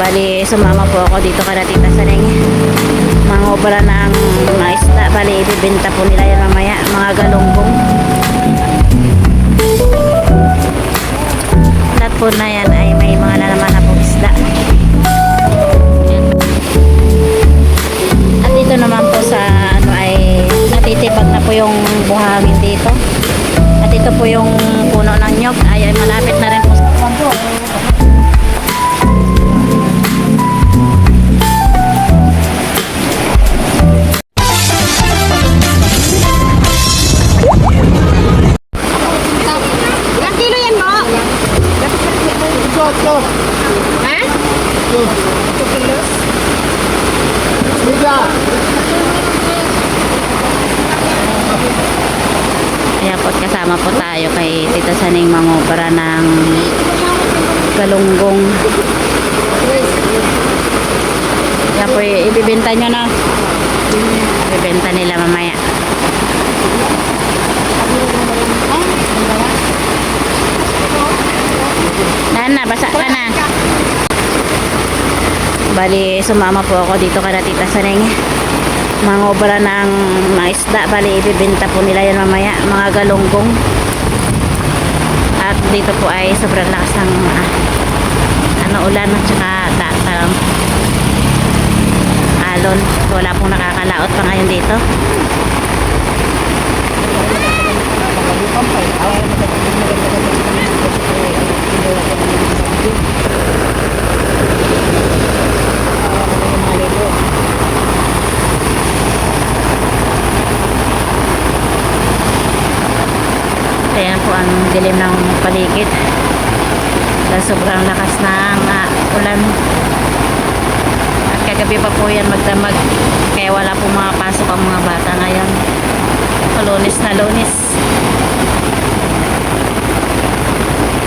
Bali, sumama po ako dito kada Tita Saning. Mga obra ng mga isda. Bali, ibibenta po nila yan mamaya. Mga galunggong. Lahat po na yan ay may mga lalaman na pong isda. At dito naman po sa ano ay natitipag na po yung buhangin dito. At ito po yung puno ng nyog. Ay malapit na rin po sa puno. Ha? 2 kilos? Kaya po kasama po tayo kay Tita Saning mangobra ng galunggong. Kaya po ibibenta nyo na. Ibibenta nila mamaya. Na, basa ka na. Bali, sumama po ako dito kada Tita Saning. Mga obra ng mga isda. Bali, ibibenta po nila yan mamaya. Mga galunggong. At dito po ay sobrang lakas ng ulan at saka alon. Wala pong nakakalaot pa ngayon dito. Ayan po ang dilim ng paligid dahil sobrang lakas ng ulan. At kagabi pa po yan magdamag, kaya wala po mga pasok ang mga bata ngayon. Lunes na Lunes.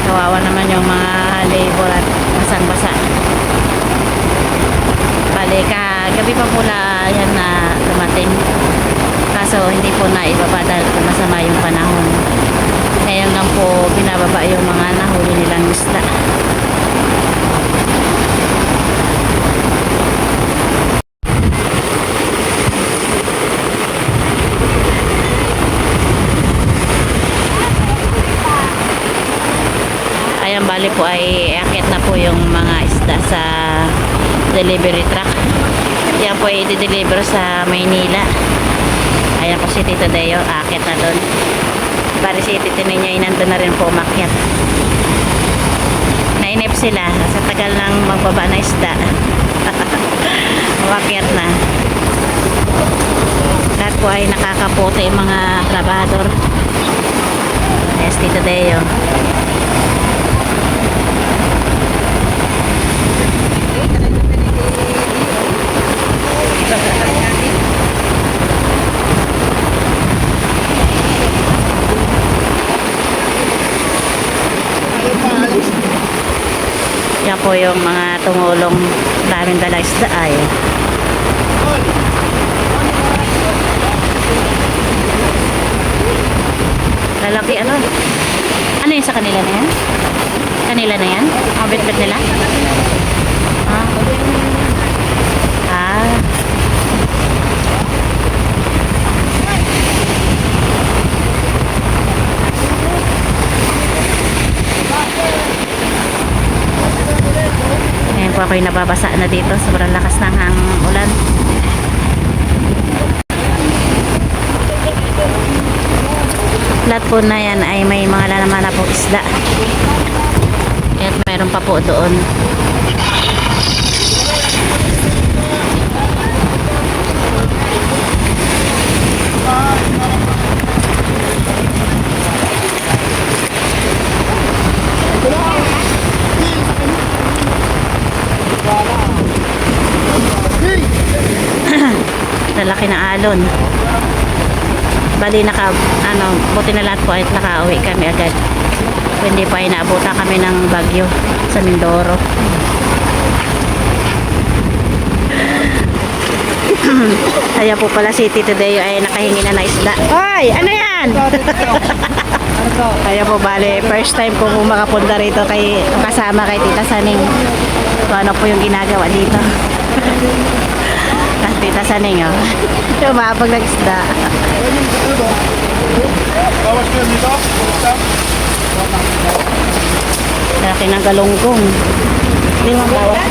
Kawawa naman yung mga labor at basang-basa. Bali, kagabi pa po na yan na dumating. Kaso hindi po na ibaba dahil masama yung panahon. Ngayon lang po binababa yung mga nahuli nilang isda. Ayan, bali po ay akit na po yung mga isda sa delivery truck. Yan po ay i-deliver sa Maynila. Ayan po si Tito Deo, akit na doon. Bali si Tito niya nandun na rin po umakyat. Nainip sila sa tagal ng magbaba na isda. Umakyat na. Lahat po ay nakakaputi yung mga trabador. Yes, Tito Deo. Yan po yung mga tumulong daming dala isda ay. Lalaki ano? Ano yun sa kanila na yan? Kanila na yan? Ang bit-bit nila? Ngayon po ako'y nababasa na dito. Sobrang lakas ng ulan. Lahat po na yan ay may mga lalaman na po isda. At mayroon pa po doon. Lalaki na alon. Bali buti na lahat po ay nakauwi kami agad. Hindi pa inaabutan kami ng bagyo sa Mindoro. Kaya po pala si Tito Deo ay nakahingi na isda. Hoy! Ano yan? Kaya po bali, first time ko makapunta rito kasama kay Tita Saning. kung ano po yung ginagawa dito. Tapos tita Saning, oh. Umabog ng isda. Laki ng galunggong. Hindi mo bawas.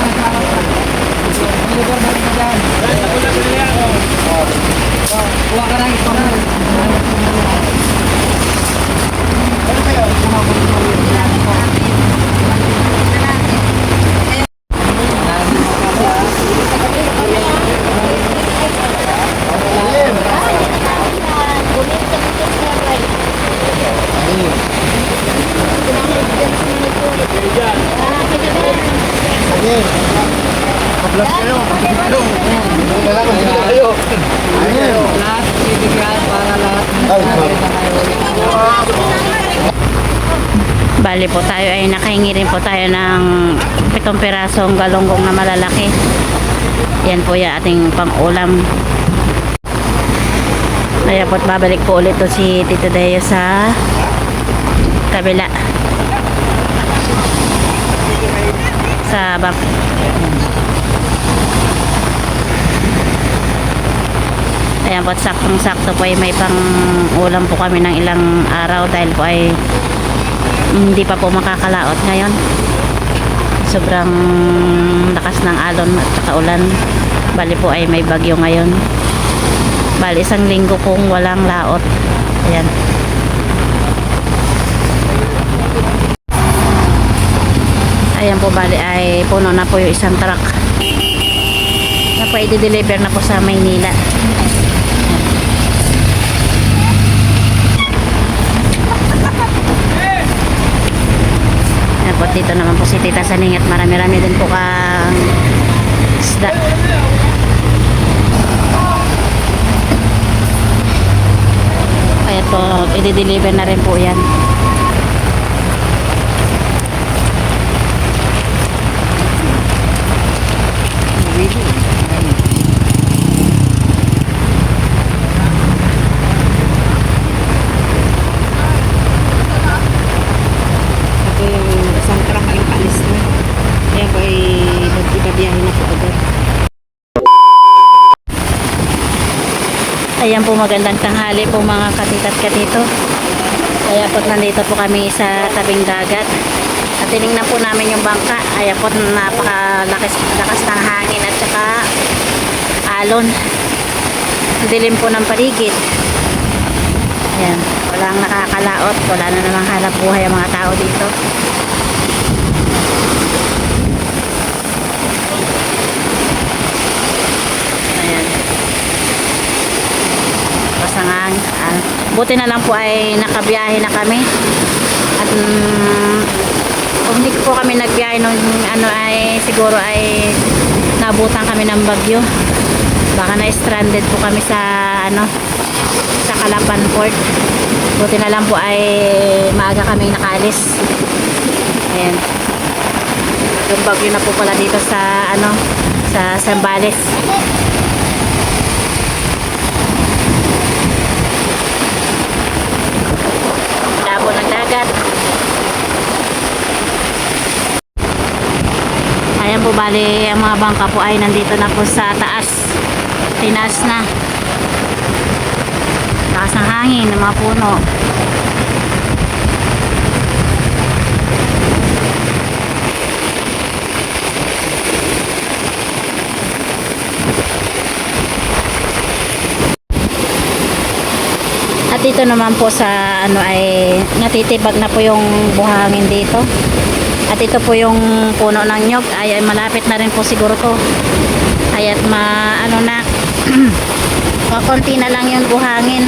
Bali po tayo ay nakahingi rin po tayo ng 7 pirasong galunggong na malalaki. Yan po yung ating pang-ulam. Kaya po babalik po ulit to si Tito Deo sa kabila. Sa bak. Ayan po, saktong-sakto po ay may pang-ulam po kami ng ilang araw dahil po ay hindi pa po makakalaot ngayon. Sobrang lakas ng alon at saka ulan. Bali po ay may bagyo ngayon. Bali 1 linggo pong walang laot. Ayan. Ayan po, bali ay puno na po yung isang truck. Na po i-deliver na po sa Maynila. Ayan po, dito naman po si Tita Saning at marami-rami din po kang isda. Kaya po, i-deliver na rin po yan. Ayan po, magandang tanghali po mga katitat katito. Kaya po nandito po kami sa tabing dagat. At tinignan po namin yung bangka. Ayan po, napakalakas ng hangin at saka alon. Dilim po ng paligid. Ayan, walang nakakalaot. Wala na namang hanap buhay ang mga tao dito. Buti na lang po ay nakabiyahe na kami. At kung hindi po kami nagbiyahe nung ano ay siguro ay nabutan kami ng bagyo. Baka na-stranded po kami sa ano sa Calapan Port. Buti na lang po ay maaga kaming nakalis. Ayan. Yung bagyo na po pala dito sa ano sa Zambales. Ng dagat. Ayan po, bali ang mga bangka po ay nandito na po sa taas. Tinaas na. Taas ng hangin ng mga puno. At dito naman po sa ano ay natitibag na po yung buhangin dito. At ito po yung puno ng nyog ay malapit na rin po siguro to. Ay at ano na konti na lang yung buhangin.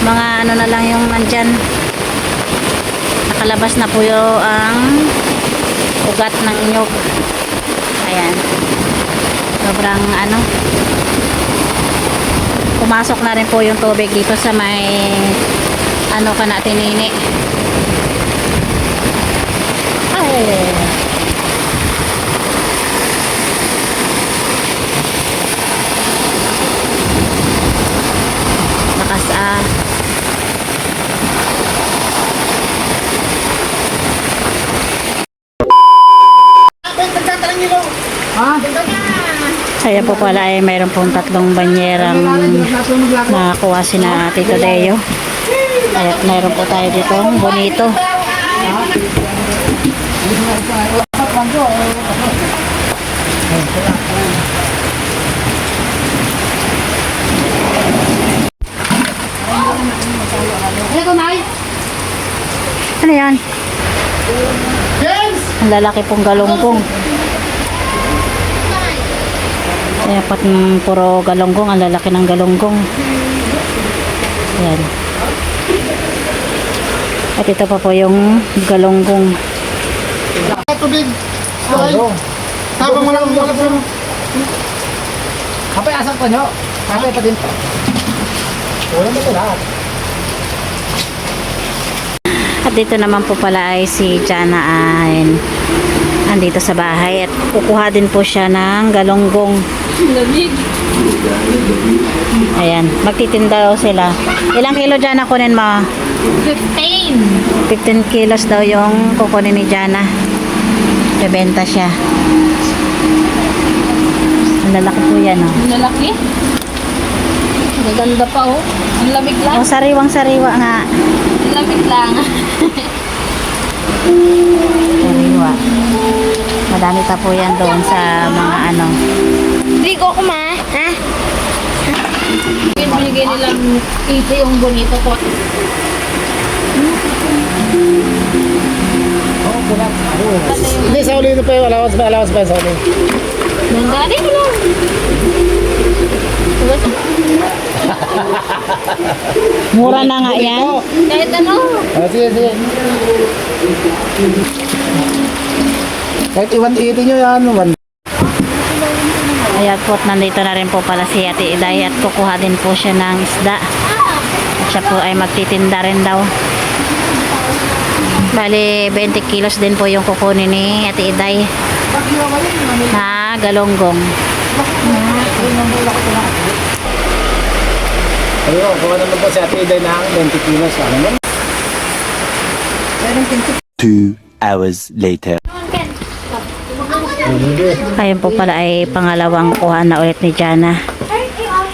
Mga ano na lang yung nandyan. Nakalabas na po yung ang ugat ng nyog. Ayan. Sobrang ano pumasok na rin po yung tubig dito sa may ano ka na tinini. Ay. Lakas Kaya po pala ay mayroon pong 3 banyerang nakakuha si na Tito Deo. Kaya mayroon po tayo dito, bonito. Ano yan? Ang lalaki pong galunggong. Kaya pat puro galunggong, ang lalaki ng galunggong. Ayan. At ito pa po yung galunggong. Tubig. Tapang mo lang umalat mo. Kapay asang ko nyo. Kapay pa din. Wala mo ito lahat. At dito naman po pala ay si Jana ay andito sa bahay at kukuha din po siya ng galunggong. Ayan, magtitinda daw sila. Ilang kilo Jana kunin mo? 15. 15 kilos daw yung kukunin ni Jana. Bebenta siya. Ang lalaki po yan, oh. Ang lalaki. Maganda pa oh. Ang lamig lang. Oh, sariwang-sariwa nga. Ang lamig lang. Sariwa. Madami pa po yan doon sa mga ano. Ligo ko ma. Ha? Binigay nilang 80 yung bonito ko. Hindi, sa uli pa yung allowance pa sa uli. Nandali mo lang. Mura na nga yan. Kahit ano. Sige. Kahit i-180 nyo yan, Ayan po, nandito na rin po pala si Ate Iday at kukuha din po siya ng isda. At siya po ay magtitinda rin daw. Bali, 20 kilos din po yung kukunin ni Ate Iday na galunggong. Ayun, kuha naman po si Ate Iday ng 20 kilos. Ano naman? 2 hours later. Ayun po pala ay pangalawang kuha na ulit ni Jana.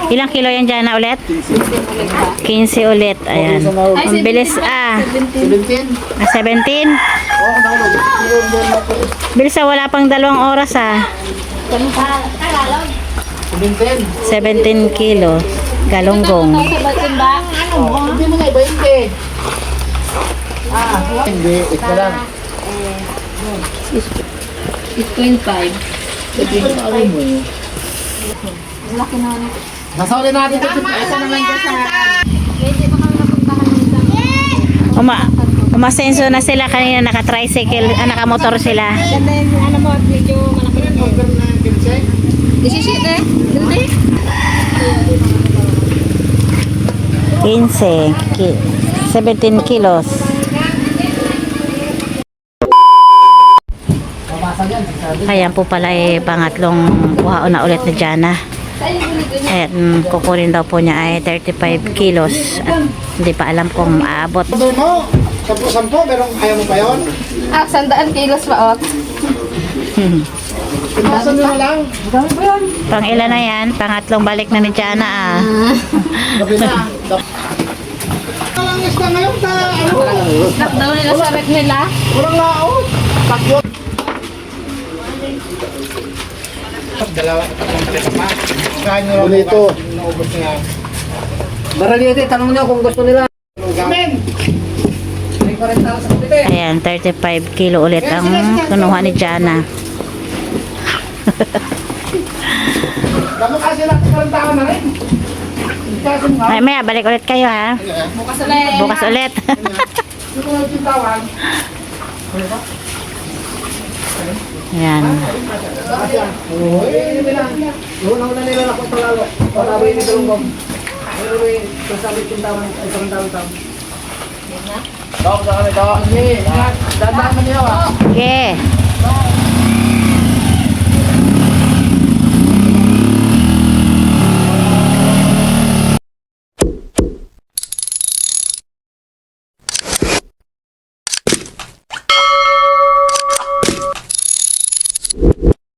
Ilang kilo yan Jana ulit? 15 ulit. Ayan. Ang bilis 17? 17? Bilis wala pang 2 oras 17? 17 kilo. Galunggong. Sabatin ba? Hindi mo nga 20. Hindi, ito lang. 8.5. Laki na ano. Nasali natin ito. Ito naman ko sa... Pwede ba kami napuntahan ng Umasenso na sila kanina, naka-tricycle, naka-motor sila. Ganda yung ano mo, medyo malaki na. 17 Hindi. 17 kilos. Ayan po pala pangatlong kuha na ulit ni Jana. At kukunin daw po niya ay 35 kilos. At hindi pa alam kung aabot. Sabi mo, 10-10, pero ayaw mo pa yun? 100 kilos pa, ot. Pinasan nyo na lang. Dami pa yan. Pang ilan na yan? Pangatlong balik na ni Jana Gabi na. Walang isda ngayon ta. Snack daw nila sa rep nila. Walang lao. Takyot. Dalawa. Kain nyo lang. Bonito. Naubos niya. Baralite, tanong niyo kung gusto nila. Amen. May 40 sa kapite. Ayan, 35 kilo ulit ang kinuha ni Jana. Damo kasi lang 40 taon na rin. Kasi nga. Maya, balik ulit kayo ha. Bukas ulit. Bukas ulit. Ito ko yung tintawan. Ayan. Una nila na kung palalo. Palawin ni Dalunggong. Palawin, kasabit yung tawang, isang tawang. Dok, sa kanila. Dok, dadaan man niya. Okay.